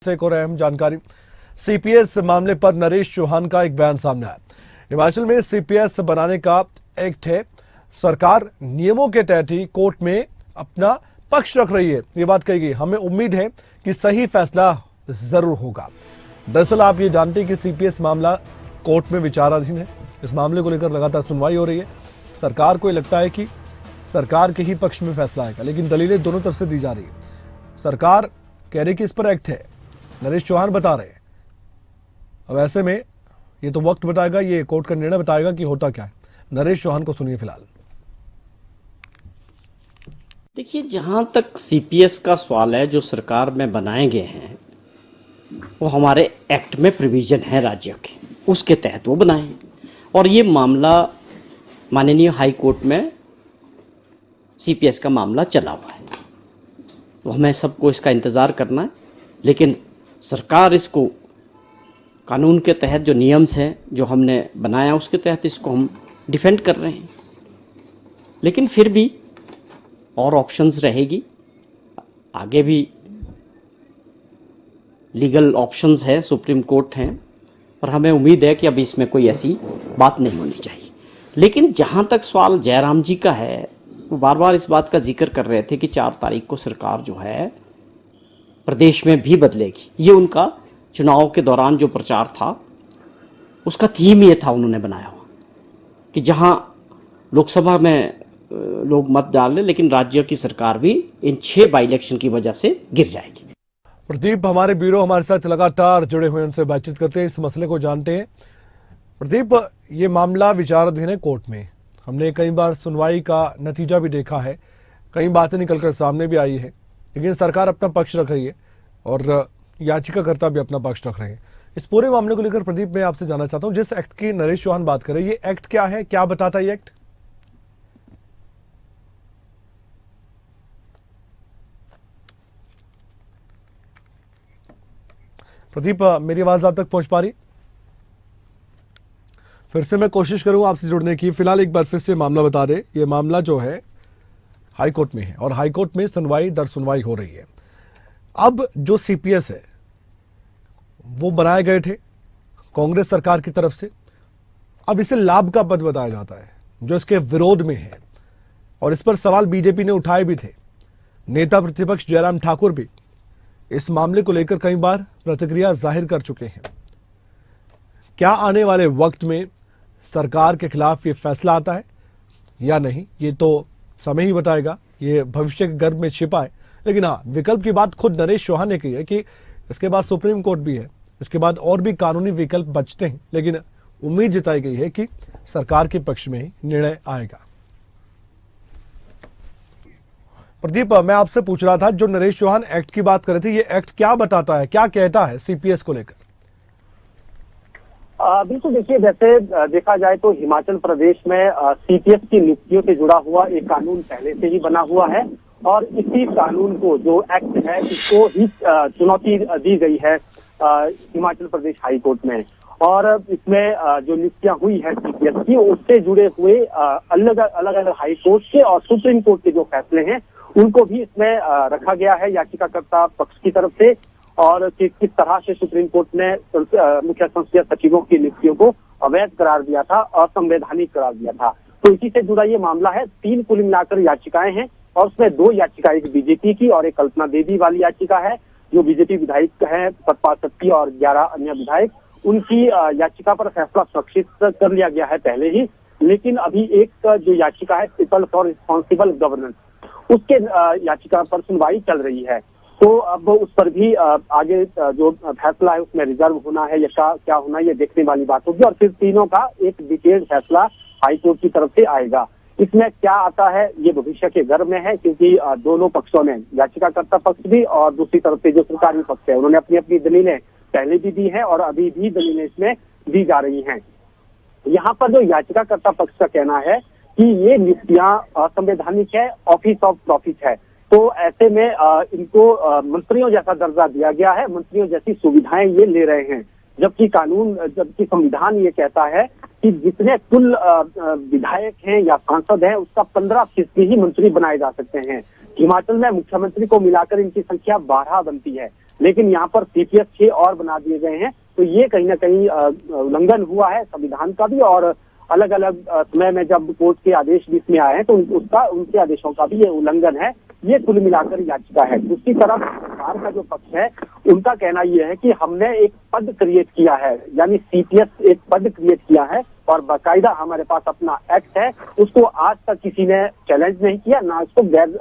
से एक और अहम जानकारी। सीपीएस मामले पर नरेश चौहान का एक बयान सामने आया। हिमाचल में सीपीएस बनाने का एक्ट है, सरकार नियमों के तहत ही कोर्ट में अपना पक्ष रख रही है, ये बात कही गई। हमें उम्मीद है कि सही फैसला जरूर होगा। दरअसल आप ये जानते हैं कि सीपीएस मामला कोर्ट में विचाराधीन है। इस मामले को लेकर लगातार सुनवाई हो रही है। सरकार को लगता है कि सरकार के ही पक्ष में फैसला आएगा, लेकिन दलीलें दोनों तरफ से दी जा रही है। सरकार कह रही कि इस पर एक्ट है, नरेश चौहान बता रहे हैं। अब ऐसे में ये तो वक्त बताएगा, ये कोर्ट का निर्णय बताएगा कि होता क्या है। नरेश चौहान को सुनिए फिलहाल। देखिए, जहां तक सीपीएस का सवाल है, जो सरकार में बनाए गए हैं वो हमारे एक्ट में प्रोविजन है राज्य के, उसके तहत वो बनाए हैं। और ये मामला माननीय हाई कोर्ट में सीपीएस का मामला चला हुआ है, तो हमें सबको इसका इंतज़ार करना है। लेकिन सरकार इसको कानून के तहत जो नियम्स हैं जो हमने बनाया उसके तहत इसको हम डिफेंड कर रहे हैं। लेकिन फिर भी और ऑप्शंस रहेगी, आगे भी लीगल ऑप्शंस है, सुप्रीम कोर्ट हैं, और हमें उम्मीद है कि अब इसमें कोई ऐसी बात नहीं होनी चाहिए। लेकिन जहाँ तक सवाल जयराम जी का है, वो बार बार इस बात का जिक्र कर रहे थे कि 4 तारीख को सरकार जो है प्रदेश में भी बदलेगी। ये उनका चुनाव के दौरान जो प्रचार था उसका थीम ये था, उन्होंने बनाया हुआ कि जहां लोकसभा में लोग मत डाल लें, लेकिन राज्य की सरकार भी इन 6 बाई इलेक्शन की वजह से गिर जाएगी। प्रदीप हमारे ब्यूरो हमारे साथ लगातार जुड़े हुए, उनसे बातचीत करते हैं, इस मसले को जानते हैं। प्रदीप, ये मामला विचाराधीन है कोर्ट में। हमने कई बार सुनवाई का नतीजा भी देखा है, कई बातें निकलकर सामने भी आई है, लेकिन सरकार अपना पक्ष रख रही है और याचिकाकर्ता भी अपना पक्ष रख रहे हैं। इस पूरे मामले को लेकर प्रदीप, मैं आपसे जानना चाहता हूं, जिस एक्ट की नरेश चौहान बात कर रहे हैं, ये एक्ट क्या है, क्या बताता है ये एक्ट? प्रदीप, मेरी आवाज आप तक पहुंच पा रही? फिर से मैं कोशिश करूंगा आपसे जुड़ने की। फिलहाल एक बार फिर से मामला बता दें। ये मामला जो है हाई कोर्ट में है और हाई कोर्ट में सुनवाई दर सुनवाई हो रही है। अब जो सीपीएस है वो बनाए गए थे कांग्रेस सरकार की तरफ से। अब इसे लाभ का पद बताया जाता है जो इसके विरोध में है, और इस पर सवाल बीजेपी ने उठाए भी थे। नेता प्रतिपक्ष जयराम ठाकुर भी इस मामले को लेकर कई बार प्रतिक्रिया जाहिर कर चुके हैं। क्या आने वाले वक्त में सरकार के खिलाफ ये फैसला आता है या नहीं, ये तो समय ही बताएगा, ये भविष्य के गर्भ में छिपा है। लेकिन हाँ, विकल्प की बात खुद नरेश चौहान ने की है कि इसके बाद सुप्रीम कोर्ट भी है, इसके बाद और भी कानूनी विकल्प बचते हैं, लेकिन उम्मीद जताई गई है कि सरकार के पक्ष में ही निर्णय आएगा। प्रदीप, मैं आपसे पूछ रहा था, जो नरेश चौहान एक्ट की बात कर रहे थे, ये एक्ट क्या बताता है, क्या कहता है सीपीएस को लेकर? बिल्कुल, देखिए, जैसे देखा जाए तो हिमाचल प्रदेश में सीपीएस की नियुक्तियों से जुड़ा हुआ एक कानून पहले से ही बना हुआ है, और इसी कानून को, जो एक्ट है, इसको ही चुनौती दी गई है हिमाचल प्रदेश हाई कोर्ट में। और इसमें जो नियुक्तियां हुई है सीपीएस की, उससे जुड़े हुए अलग अलग हाई कोर्ट के और सुप्रीम कोर्ट के जो फैसले हैं उनको भी इसमें रखा गया है याचिकाकर्ता पक्ष की तरफ से, और किस तरह से सुप्रीम कोर्ट ने मुख्य संसदीय सचिवों की नियुक्तियों को अवैध करार दिया था, असंवैधानिक करार दिया था। तो इसी से जुड़ा ये मामला है। 3 कुल मिलाकर याचिकाएं हैं, और उसमें 2 याचिका, एक बीजेपी की और एक कल्पना देवी वाली याचिका है। जो बीजेपी विधायक हैं सतपाल सत्ती और 11 अन्य विधायक, उनकी याचिका पर फैसला सुरक्षित कर लिया गया है पहले ही। लेकिन अभी एक जो याचिका है पीपल फॉर रिस्पॉन्सिबल गवर्नेंस, उसके याचिका पर सुनवाई चल रही है। तो अब उस पर भी आगे जो फैसला है उसमें रिजर्व होना है या क्या होना है, ये देखने वाली बात होगी। और फिर तीनों का एक डिटेल्ड फैसला हाईकोर्ट की तरफ से आएगा। इसमें क्या आता है ये भविष्य के गर्भ में है, क्योंकि दोनों पक्षों ने, याचिकाकर्ता पक्ष भी और दूसरी तरफ से जो सरकारी पक्ष है, उन्होंने अपनी अपनी दलीलें पहले भी दी है और अभी भी दलीलें इसमें दी जा रही हैं। यहाँ पर जो याचिकाकर्ता पक्ष का कहना है कि ये नियुक्तियां असंवैधानिक है, ऑफिस ऑफ प्रॉफिट है। तो ऐसे में इनको मंत्रियों जैसा दर्जा दिया गया है, मंत्रियों जैसी सुविधाएं ये ले रहे हैं, जबकि संविधान ये कहता है कि जितने कुल विधायक हैं या सांसद हैं उसका 15% ही मंत्री बनाए जा सकते हैं। हिमाचल में मुख्यमंत्री को मिलाकर इनकी संख्या 12 बनती है। लेकिन यहाँ पर सीपीएस 6 और बना दिए गए हैं। तो ये कहीं ना कहीं उल्लंघन हुआ है संविधान का भी, और अलग अलग समय में जब कोर्ट के आदेश भी इसमें आए हैं तो उनके आदेशों का भी ये उल्लंघन है। ये कुल मिलाकर याचिका है। दूसरी तरफ सरकार का जो पक्ष है उनका कहना यह है कि हमने एक पद क्रिएट किया है, यानी सीपीएस एक पद क्रिएट किया है और बाकायदा हमारे पास अपना एक्ट है, उसको आज तक किसी ने चैलेंज नहीं किया, ना उसको गैर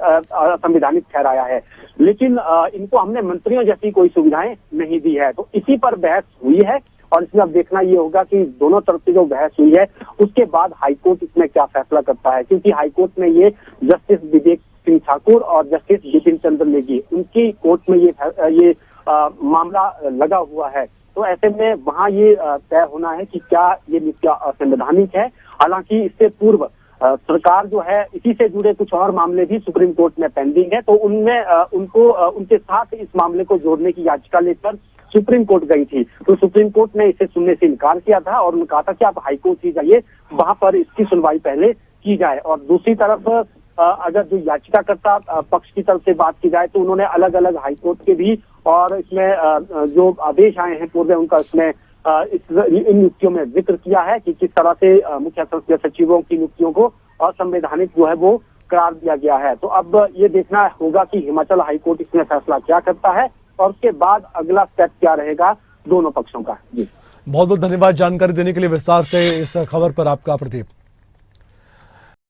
संवैधानिक ठहराया है। लेकिन इनको हमने मंत्रियों जैसी कोई सुविधाएं नहीं दी है। तो इसी पर बहस हुई है और इसमें अब देखना ये होगा कि दोनों तरफ से जो बहस हुई है उसके बाद हाईकोर्ट इसमें क्या फैसला करता है, क्योंकि हाईकोर्ट में ये जस्टिस विवेक सिंह ठाकुर और जस्टिस बिपिन चंद्र नेगी उनकी कोर्ट में ये मामला लगा हुआ है। तो ऐसे में वहां ये तय होना है कि क्या ये नीतियां असंवैधानिक है। हालांकि इससे पूर्व सरकार जो है इसी से जुड़े कुछ और मामले भी सुप्रीम कोर्ट में पेंडिंग है, तो उनमें उनके साथ इस मामले को जोड़ने की याचिका लेकर सुप्रीम कोर्ट गई थी। तो सुप्रीम कोर्ट ने इसे सुनने से इनकार किया था और उन्होंने कहा था कि आप हाईकोर्ट ही जाइए, वहां पर इसकी सुनवाई पहले की जाए। और दूसरी तरफ अगर जो याचिकाकर्ता पक्ष की तरफ से बात की जाए तो उन्होंने अलग अलग हाईकोर्ट के भी और इसमें जो आदेश आए हैं पूर्व उनका इसमें इन नियुक्तियों में जिक्र किया है कि किस तरह से मुख्य संसदीय सचिवों की नियुक्तियों को असंवैधानिक जो है वो करार दिया गया है। तो अब ये देखना होगा कि हिमाचल हाईकोर्ट इसमें फैसला क्या करता है और उसके बाद अगला स्टेप क्या रहेगा दोनों पक्षों का। जी बहुत बहुत धन्यवाद जानकारी देने के लिए विस्तार से इस खबर पर आपका प्रदीप।